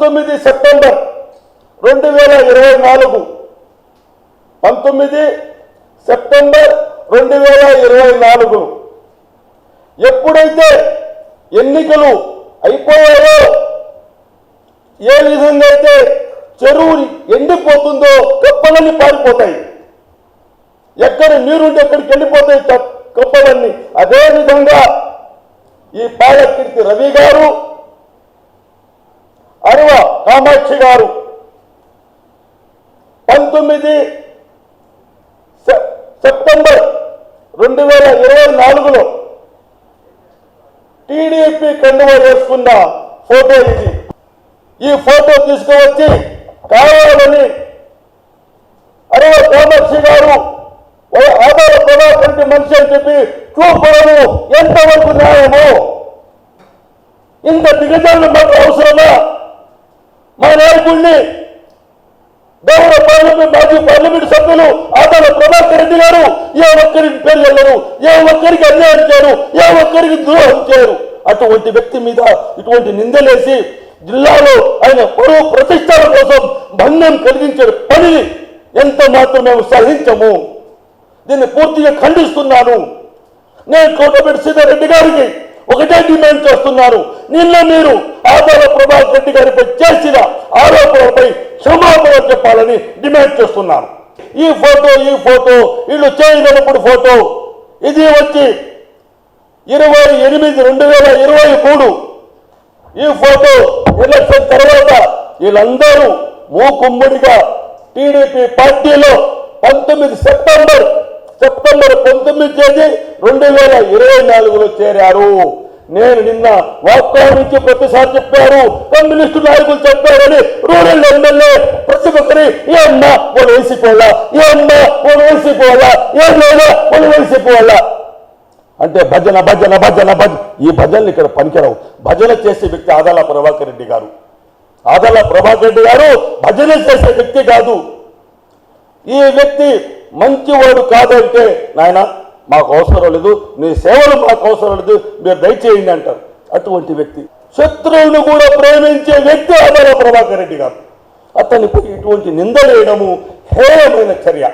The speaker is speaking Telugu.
19 సెప్టెంబర్ 2024 19 సెప్టెంబర్ 2024 ఎప్పుడైతే ఎన్నికలు అయిపోయాయో ఏ విధంగా అయితే చెరువు ఎండిపోతుందో కప్పలన్నీ పారిపోతాయి, ఎక్కడ నీరుండి ఎక్కడికి వెళ్ళిపోతాయి కప్పలన్నీ. అదేవిధంగా ఈ పాలకీర్తి రవి గారు, అరవ కామాక్షి గారు 19 సెప్టెంబర్ 2024లో టీడీపీ కండువా వేసుకున్న ఫోటో ఇది. ఈ ఫోటో తీసుకువచ్చి కావాలని అరవ కామాక్షి గారు ఆధార ప్రభాకర్ మనిషి అని చెప్పి చూపడము ఎంతవరకు న్యాయము? ఇంత దిగజాలను మాకు అవసరమా? మా నాయకుడిని గౌరవ పార్లమెంట్ మాజీ పార్లమెంట్ సభ్యులు ఆధార ప్రభాకర్ రెడ్డి గారు ఏ ఒక్కరికి పేర్లు వెళ్ళరు, ఏ ఒక్కరికి అన్యాయం చేయరు, ఏ ఒక్కరికి ద్రోహం చేయరు. అటువంటి వ్యక్తి మీద ఇటువంటి నిందలేసి జిల్లాలో ఆయన పరువు ప్రతిష్టల కోసం భంగం కలిగించే పని ఎంత మాత్రం మేము సహించము. దీన్ని పూర్తిగా ఖండిస్తున్నాను. నేను కోటమిరెడ్డి సీతారెడ్డి గారికి ఒకటే డిమాండ్ చేస్తున్నాను, నిన్న మీరు ఆధార ప్రభాకర్ రెడ్డి గారిపై చేసిన ఆరోపణలపై క్షమాపణ చెప్పాలని డిమాండ్ చేస్తున్నాను. ఈ ఫోటో వీళ్ళు చేయనప్పుడు ఫోటో ఇది వచ్చి 28/2023 ఈ ఫోటో ఎలక్షన్ తర్వాత వీళ్ళందరూ మూకుమ్మడిగా టీడీపీ పార్టీలో 19 సెప్టెంబర్ 19 2024లో చేరారు. నేను నిన్న వాస్తవం నుంచి ప్రతిసారి చెప్పారు, కమ్యూనిస్టు నాయకులు చెప్పారని రూరల్ ఎమ్మెల్యే ప్రతి ఒక్కరి ఏమన్నా వాళ్ళు వేసిపోవాలా, ఏమన్నా వాళ్ళు వేసిపోవాలా, ఏం లేదా వాళ్ళు వేసిపోవాలా అంటే భజన భజన భజన భజన. ఈ భజనలు ఇక్కడ పనికిరావు. భజన చేసే వ్యక్తి ఆదాల ప్రభాకర్ రెడ్డి గారు. ఆదాల ప్రభాకర్ రెడ్డి గారు భజన చేసే వ్యక్తి కాదు. ఈ వ్యక్తి మంచివాడు కాదంటే నాయన మాకు అవసరం లేదు, నీ సేవలు మాకు అవసరం లేదు, మీరు దయచేయండి అంటారు. అటువంటి వ్యక్తి శత్రువులను కూడా ప్రేమించే వ్యక్తి ఆదాల ప్రభాకర్ రెడ్డి గారు. అతనిపై ఇటువంటి నిందలేయడము హేయమైన చర్య.